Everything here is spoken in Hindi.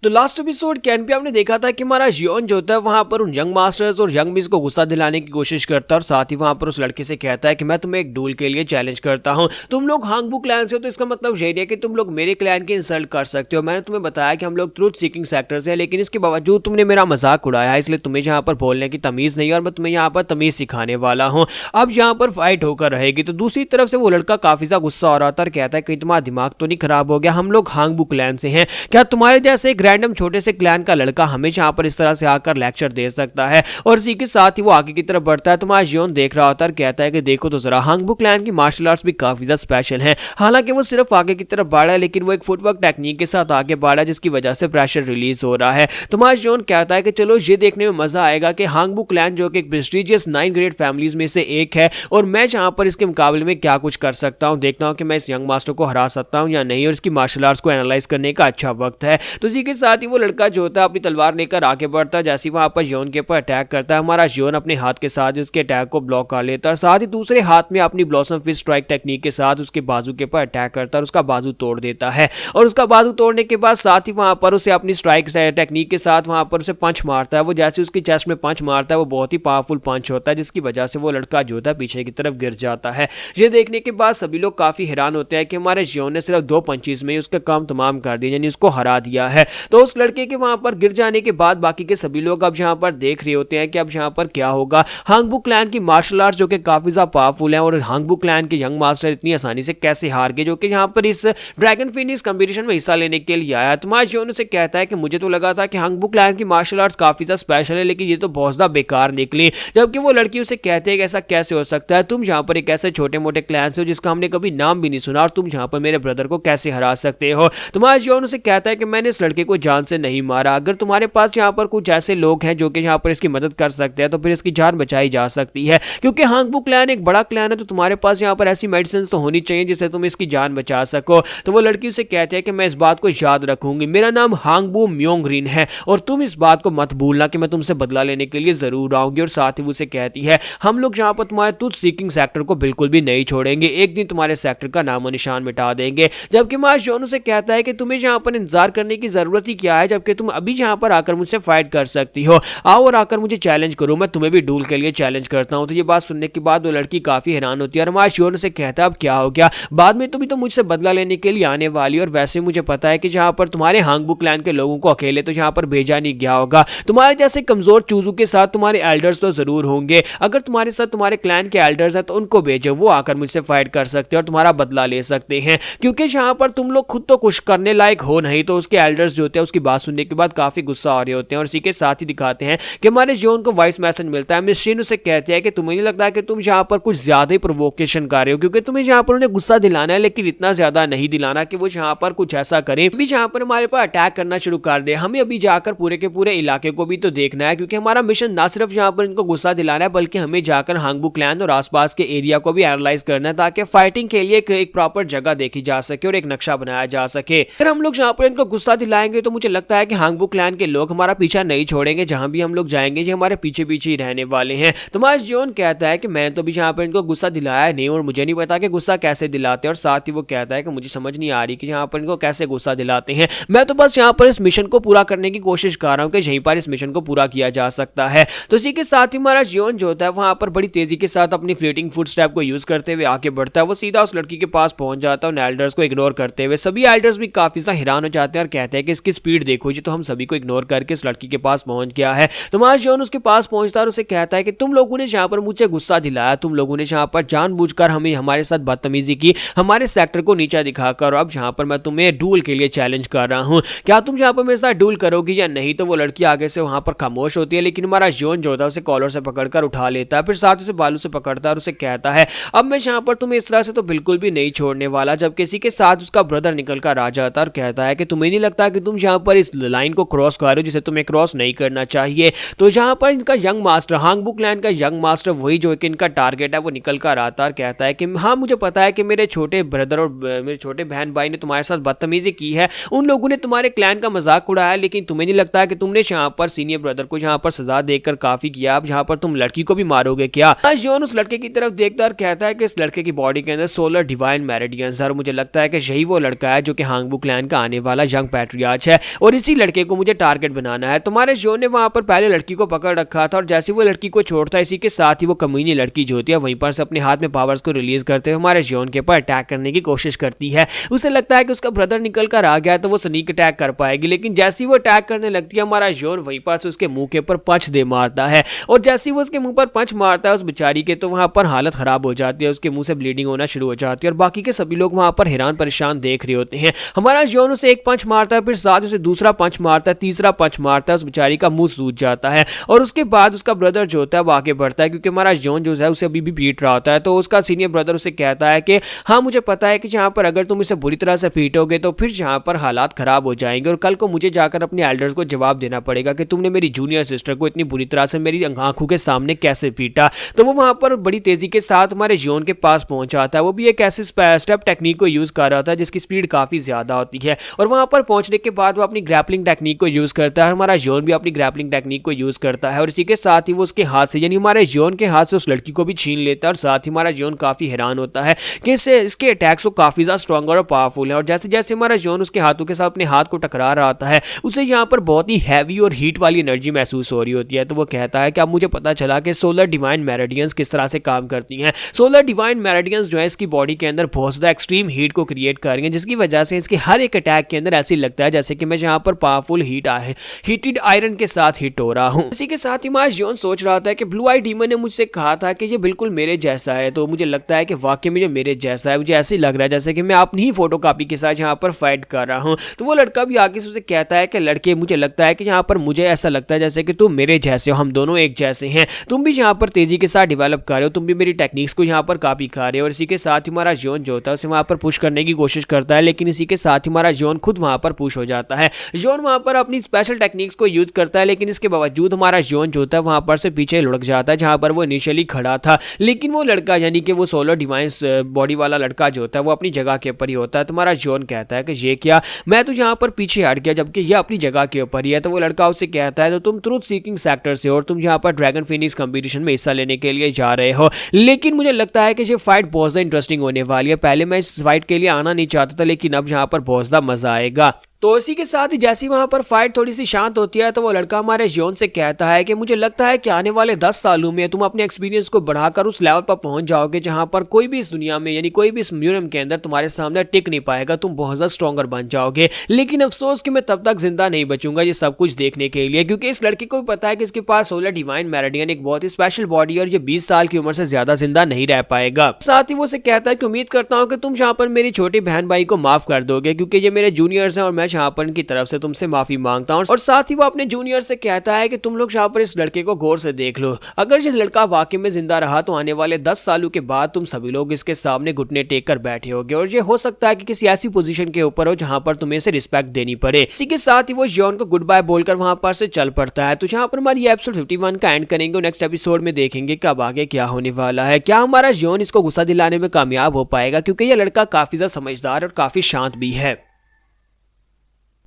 तो लास्ट एपिसोड कैन पे हमने देखा था कि हमारा जियोन जो होता है वहां पर उन यंग मास्टर्स और यंग मिस को गुस्सा दिलाने की कोशिश करता है और साथ ही वहां पर उस लड़के से कहता है कि मैं तुम्हें एक डूल के लिए चैलेंज करता हूं। तुम लोग हांगबू क्लैन से हो तो इसका मतलब यही है कि तुम लोग मेरे क्लैन की इंसल्ट कर सकते हो। मैंने तुम्हें बताया कि हम लोग ट्रूथ सीकिंग सेक्टर से हैं, लेकिन इसके बावजूद तुमने मेरा मजाक उड़ाया है, इसलिए तुम्हें यहाँ पर बोलने की तमीज नहीं है और मैं तुम्हें यहाँ पर तमीज सिखाने वाला हूँ। अब यहाँ पर फाइट होकर रहेगी। तो दूसरी तरफ से वो लड़का काफी ज्यादा गुस्सा हो रहा था और कहता है कि तुम्हारा दिमाग तो नहीं खराब हो गया, हम लोग हांगबू क्लैन से हैं, क्या तुम्हारे जैसे एक रैंडम छोटे से क्लैन का लड़का हमेशा यहाँ पर इस तरह से आकर लेक्चर दे सकता है। और इसी के साथ ही वो आगे की तरफ बढ़ता है। तुम्हारा जियोन देख रहा होता है और कहता है कि देखो तो जरा, हांगबू क्लैन की मार्शल आर्ट्स भी काफी ज्यादा स्पेशल है। हालांकि वो सिर्फ आगे की तरफ बढ़ा है, लेकिन वो एक फुटवर्क टेक्निक के साथ आगे बढ़ा है जिसकी वजह से प्रेशर रिलीज हो रहा है। तुम्हारा जियोन कहता है कि चलो ये देखने में मजा आएगा कि हांगबू क्लैन जो कि एक प्रेस्टिजियस 9 ग्रेड फैमिलीज में से एक है और मैं जहां पर इसके मुकाबले में क्या कुछ कर सकता हूं, देखता हूं कि मैं इस यंग मास्टर को हरा सकता हूं या नहीं, और इसकी मार्शल आर्ट्स को एनालाइज करने का अच्छा वक्त है। तो इसी के साथ ही वो लड़का जो होता है अपनी तलवार लेकर आगे बढ़ता है। जैसे वहां पर जियोन के ऊपर अटैक करता है, हमारा जियोन अपने हाथ के साथ उसके अटैक को ब्लॉक कर लेता है, साथ ही दूसरे हाथ में अपनी ब्लॉसम फिस्ट स्ट्राइक टेक्निक के साथ उसके बाजू के ऊपर अटैक करता है और उसका बाजू तोड़ देता है। और उसका बाजू तोड़ने के बाद साथ ही वहां पर उसे अपनी स्ट्राइक टेक्निक के साथ वहां पर उसे पंच मारता है। वो जैसे उसकी चेस्ट में पंच मारता है वो बहुत ही पावरफुल पंच होता है, जिसकी वजह से वो लड़का जो होता है पीछे की तरफ गिर जाता है। ये देखने के बाद सभी लोग काफी हैरान होते हैं कि हमारे जियोन ने सिर्फ 2 पंचेस में उसका काम तमाम कर दिया, यानी उसको हरा दिया है। तो उस लड़के के वहां पर गिर जाने के बाद बाकी के सभी लोग अब यहाँ पर देख रहे होते हैं कि अब यहाँ पर क्या होगा। हांगबू क्लैन की मार्शल आर्ट जो कि काफी ज्यादा पावरफुल है और हांगबू क्लैन के यंग मास्टर इतनी आसानी से कैसे हार गए, जो कि यहाँ पर इस ड्रैगन फिनिक्स कंपटीशन में हिस्सा लेने के लिए आया। तुम्हारा जियोन से कहता है कि मुझे तो लगा था कि हांगबू क्लैन की मार्शल आर्ट्स काफी ज्यादा स्पेशल है, लेकिन ये तो बहुत ज्यादा बेकार निकली। जबकि वो लड़की उसे कहते हैं कि ऐसा कैसे हो सकता है, तुम यहाँ पर एक ऐसे छोटे मोटे क्लैन से हो जिसका हमने कभी नाम भी नहीं सुना और तुम यहाँ पर मेरे ब्रदर को कैसे हरा सकते हो। तुम्हारा जियोन से कहता है कि मैंने इस लड़के को जान से नहीं मारा, अगर तुम्हारे पास यहाँ पर कुछ ऐसे लोग हैं जो कि यहाँ पर इसकी मदद कर सकते हैं तो फिर इसकी जान बचाई जा सकती है, क्योंकि हांगबू क्लैन एक बड़ा क्लैन है, तो तुम्हारे पास यहाँ पर ऐसी मेडिसिन तो होनी चाहिए जिससे तुम इसकी जान बचा सको। तो वो लड़की उसे कहती है कि मैं इस बात को याद रखूंगी, मेरा नाम हांगबू म्योंगरिन है और तुम इस बात को मत भूलना कि मैं तुमसे बदला लेने के लिए जरूर आऊंगी। और साथ ही वो उसे कहती है हम लोग यहाँ पर तुम्हारे ट्रूथ सीकिंग सेक्टर को बिल्कुल भी नहीं छोड़ेंगे, एक दिन तुम्हारे सेक्टर का नामो निशान मिटा देंगे। जबकि मार्श जियोन से कहता है कि तुम्हें यहाँ पर इंतजार करने की जरूरत ही क्या है, जबकि तुम अभी यहाँ पर आकर मुझसे फाइट कर सकती हो, आओ और आकर मुझे चैलेंज करो, मैं तुम्हें भी डूल के लिए चैलेंज करता हूँ। तो ये बात सुनने के बाद वो लड़की काफी हैरान होती है और मार्श जियोन से कहता है अब क्या हो गया, बाद में तुम भी तो मुझसे बदला लेने के लिए आने वाली, और वैसे मुझे पता है कि जहाँ पर तुम्हारे हांगबू क्लैन के लोगों को अकेले तो यहाँ पर भेजा नहीं गया होगा, तुम्हारे जैसे कमजोर चूजू के साथ तुम्हारे एल्डर्स तो जरूर होंगे, अगर तुम्हारे साथ तुम्हारे क्लैन के एल्डर्स हैं तो उनको भेजो, वो आकर मुझसे फाइट कर सकते हैं और तुम्हारा बदला ले सकते हैं, क्योंकि यहाँ पर तुम लोग खुद तो कुछ करने लायक हो नहीं। तो उसके एल्डर्स जो होते हैं उसकी बात सुनने के बाद काफी गुस्सा आ रहे होते हैं और इसी के साथ ही दिखाते हैं कि हमारे जियोन को वॉइस मैसेज मिलता है। मिस शिन उसे कहते हैं कि तुम्हें नहीं लगता कि तुम यहाँ पर कुछ ज्यादा ही प्रोवोकेशन कर रहे हो, क्योंकि तुम्हें यहाँ पर उन्हें गुस्सा दिलाना है लेकिन इतना ज्यादा नहीं दिलाना कि वो यहाँ पर कुछ ऐसा करें भी जहाँ पर हमारे पास अटैक करना शुरू कर दे। हमें अभी जाकर पूरे के पूरे इलाके को भी तो देखना है, क्योंकि हमारा मिशन ना सिर्फ यहाँ पर इनको गुस्सा दिलाना है बल्कि हमें जाकर हांगबू क्लैन और आसपास के एरिया को भी एनालाइज करना है ताकि फाइटिंग के लिए एक प्रॉपर जगह देखी जा सके और एक नक्शा बनाया जा सके। अगर हम लोग यहाँ पर इनको गुस्सा दिलाएंगे तो मुझे लगता है कि हांगबू क्लैन के लोग हमारा पीछा नहीं छोड़ेंगे, जहां भी हम लोग जाएंगे ये हमारे पीछे पीछे ही रहने वाले हैं। तो मार्श जियोन कहता है कि मैंने तो भी यहाँ पर इनको गुस्सा दिलाया नहीं और मुझे नहीं पता कि गुस्सा कैसे दिलाते हैं, और साथ ही वो कहता है कि मुझे समझ नहीं आ रही कि यहाँ पर इनको कैसे गुस्सा दिलाते हैं, मैं तो बस यहाँ पर इस मिशन को पूरा करने की कोशिश कर रहा हूँ कि यहीं पर इस मिशन को पूरा किया जा सकता है। तो इसी के साथ ही हमारा जियोन जो होता है वहां पर बड़ी तेजी के साथ अपनी फ्लीटिंग फुटस्टेप को यूज करते हुए आगे बढ़ता है। वो सीधा उस लड़की के पास पहुंच जाता है उन एल्डर्स को इग्नोर करते हुए। सभी एल्डर्स भी काफी ज्यादा हैरान हो जाते हैं और कहते हैं कि इसकी स्पीड देखो जी, तो हम सभी को इग्नोर करके इस लड़की के पास पहुंच गया है। तो मार्श जियोन उसके पास पहुंचता है और उसे कहता है कि तुम लोगों ने यहाँ पर मुझे गुस्सा दिलाया, तुम लोगों ने यहाँ पर जानबूझकर हमें हमारे साथ बदतमीजी की, हमारे सेक्टर को नीचा दिखाकर, अब यहाँ पर मैं तुम्हें डूल के लिए चैलेंज कर रहा हूँ, क्या तुम यहाँ पर मेरे साथ डूल करोगी या नहीं। तो वो लड़की आगे से वहां पर खामोश होती है, लेकिन हमारा जियोन जो होता है उसे कॉलर से पकड़कर उठा लेता है, फिर साथ उसे बालू से पकड़ता है और उसे कहता है अब मैं यहाँ पर तुम्हें इस तरह से तो बिल्कुल भी नहीं छोड़ने वाला। जब किसी के साथ उसका ब्रदर निकल कर आ जाता है और कहता है कि तुम्हें नहीं लगता कि तुम यहाँ पर इस लाइन को क्रॉस कर रहे हो जिसे तुम्हें क्रॉस नहीं करना चाहिए। तो यहाँ पर इनका यंग मास्टर, हांगबू क्लैन का यंग मास्टर, वही जो कि इनका टारगेट है, वो निकल कर आता है और कहता है कि हाँ मुझे पता है कि मेरे छोटे ब्रदर और मेरे छोटे बहन भाई ने तुम्हारे साथ बदतमीजी की है, उन लोगों ने तुम्हारे क्लैन का मजाक उड़ाया, लेकिन तुम्हें नहीं लगता कि तुमने यहाँ पर सीनियर ब्रदर को यहाँ पर सजा देकर काफी किया, अब यहाँ पर तुम लड़की को भी मारोगे क्या। जियोन उस लड़के की तरफ देखता है और कहता है कि इस लड़के की बॉडी के अंदर 16 डिवाइन मेरिडियंस है और मुझे लगता है कि यही वो लड़का है जो कि हांगबू क्लैन का आने वाला यंग पैट्रियार्च है। है और इसी लड़के को मुझे टारगेट बनाना है। तुम्हारे जियोन ने वहां पर पहले लड़की को पकड़ रखा था और जैसे वो लड़की को छोड़ता है इसी के साथ ही वो कमीनी लड़की जो होती है वहीं पर से अपने हाथ में पावर्स को रिलीज करते हुए हमारे जियोन के ऊपर अटैक करने की कोशिश करती है। उसे लगता है कि उसका ब्रदर निकल कर आ गया तो वो स्नीक अटैक कर पाएगी, लेकिन जैसे ही वो अटैक करने लगती है हमारा जियोन वहीं पर से उसके मुंह के ऊपर पंच दे मारता है और जैसे ही वो उसके मुंह पर पंच मारता है उस बेचारी के तो वहां पर हालत खराब हो जाती है, उसके मुंह से ब्लीडिंग होना शुरू हो जाती है और बाकी के सभी लोग वहां पर हैरान परेशान देख रहे होते हैं। हमारा जियोन उसे एक पंच मारता है, फिर साथ उसे दूसरा पंच मारता है, तीसरा पंच मारता है, उस बेचारी का मुंह सूज जाता है और उसके बाद उसका ब्रदर जो होता है वो आगे बढ़ता है क्योंकि हमारा जियोन जो है उसे अभी भी पीट रहा होता है। तो उसका सीनियर ब्रदर उसे कहता है कि हाँ मुझे पता है कि जहाँ पर अगर तुम इसे बुरी तरह से पीटोगे तो फिर जहाँ पर हालात खराब हो जाएंगे और कल को मुझे जाकर अपने एल्डर्स को जवाब देना पड़ेगा कि तुमने मेरी जूनियर सिस्टर को इतनी बुरी तरह से मेरी आंखों के सामने कैसे पीटा। तो वो वहां पर बड़ी तेजी के साथ हमारे जियोन के पास पहुंच जाता है। वो भी एक ऐसे स्टेप टेक्निक को यूज कर रहा था जिसकी स्पीड काफी ज्यादा होती है और वहां पर पहुंचने के बाद वो अपनी ग्रैपलिंग टेक्निक को यूज करता है। हमारा जियोन भी अपनी ग्रैपलिंग टेक्निक को यूज करता है और इसी के साथ ही वो उसके हाथ से यानी हमारे जियोन के हाथ से उस लड़की को भी छीन लेता है और साथ ही हमारा जियोन काफी हैरान होता है कि इसके अटैक्स वो काफी ज्यादा स्ट्रॉन्गर और पावरफुल है और जैसे जैसे हमारा जियोन उसके हाथों के साथ अपने हाथ को टकरा रहा होता है उसे यहाँ पर बहुत ही हैवी और हीट वाली एनर्जी महसूस हो रही होती है। तो वो कहता है कि अब मुझे पता चला कि सोलर डिवाइन मेरिडियंस किस तरह से काम करती हैं। सोलर डिवाइन मेरिडियंस जो है इसकी बॉडी के अंदर बहुत ज्यादा एक्सट्रीम हीट को क्रिएट कर रही है जिसकी वजह से इसके हर एक अटैक के अंदर ऐसे लगता है जैसे कि मैं यहाँ पर पावरफुल हीटेड आयरन के साथ हिट हो रहा हूँ। इसी के साथ ही हमारा जियोन सोच रहा था कि ब्लू आई डीमन ने मुझसे कहा था कि ये बिल्कुल मेरे जैसा है, तो मुझे लगता है कि वाकई में जो मेरे जैसा है, मुझे ऐसे ही लग रहा है जैसे कि मैं अपनी ही फोटो कॉपी के साथ यहाँ पर फाइट कर रहा हूँ। तो वो लड़का भी आगे से उसे कहता है कि लड़के मुझे लगता है कि यहाँ पर मुझे ऐसा लगता है जैसे कि तुम मेरे जैसे हो, हम दोनों एक जैसे हैं, तुम भी यहाँ पर तेजी के साथ डेवलप कर रहे हो, तुम भी मेरी टेक्निक्स को यहाँ पर कॉपी कर रहे हो। और इसी के साथ ही हमारा जियोन जो होता है उसे वहाँ पर पुश करने की कोशिश करता है, लेकिन इसी के साथ ही हमारा जियोन खुद वहाँ पर पुश हो जाता है। जियोन वहाँ पर अपनी स्पेशल टेक्निक्स को यूज करता है, लेकिन इसके बावजूद हमारा जियोन जो होता है वहाँ पर से पीछे लुढ़क जाता है जहाँ पर वो इनिशियली खड़ा था। लेकिन वो लड़का यानी कि वो सोलर डिवाइस बॉडी वाला लड़का जो होता है वो अपनी जगह के ऊपर ही होता है। तुम्हारा जियोन कहता है कि ये क्या, मैं तो यहाँ पर पीछे हट गया जबकि ये अपनी जगह के ऊपर ही है। तो वो लड़का उससे कहता है तो तुम ट्रूथ सीकिंग सेक्टर से और तुम यहाँ पर ड्रैगन फिनिक्स कंपटीशन में हिस्सा लेने के लिए जा रहे हो, लेकिन मुझे लगता है कि ये फाइट बहुत ज़्यादा इंटरेस्टिंग होने वाली है। पहले मैं इस फाइट के लिए आना नहीं चाहता था, लेकिन अब यहाँ पर बहुत ज़्यादा मजा आएगा। तो इसी के साथ ही जैसी वहां पर फाइट थोड़ी सी शांत होती है तो वो लड़का हमारे जियोन से कहता है कि मुझे लगता है कि आने वाले 10 सालों में तुम अपने एक्सपीरियंस को बढ़ाकर उस लेवल पर पहुंच जाओगे जहां पर कोई भी इस दुनिया में यानी कोई भी इस म्यूजियम के अंदर तुम्हारे सामने टिक नहीं पाएगा, तुम बहुत ज्यादा स्ट्रॉन्गर बन जाओगे। लेकिन अफसोस कि मैं तब तक जिंदा नहीं बचूंगा ये सब कुछ देखने के लिए, क्योंकि इस लड़के को भी पता है कि इसके पास सोलर डिवाइन मेरिडियन एक बहुत ही स्पेशल बॉडी और ये 20 साल की उम्र से ज्यादा जिंदा नहीं रह पाएगा। साथ ही वो उसे कहता है कि उम्मीद करता हूँ कि तुम यहाँ पर मेरी छोटी बहन भाई को माफ कर दोगे क्योंकि ये मेरे जूनियर्स हैं और मैं यहाँ पर इनकी तरफ से तुमसे माफी मांगता हूं। और साथ ही वो अपने जूनियर से कहता है कि तुम लोग यहाँ पर इस लड़के को गौर से देख लो, अगर ये लड़का वाकई में जिंदा रहा तो आने वाले 10 सालों के बाद तुम सभी लोग इसके सामने घुटने टेक कर बैठे होगे और ये हो सकता है कि किसी ऐसी पोजीशन के ऊपर हो जहां पर तुम्हें से रिस्पेक्ट देनी पड़े। इसी के साथ ही वो जियोन को गुड बाय बोलकर वहां पर से चल पड़ता है। तो यहाँ पर हमारी एपिसोड 51 का एंड करेंगे और नेक्स्ट एपिसोड में देखेंगे कब आगे क्या होने वाला है। क्या हमारा जियोन इसको गुस्सा दिलाने में कामयाब हो पाएगा, क्योंकि ये लड़का काफी ज्यादा समझदार और काफी शांत भी है।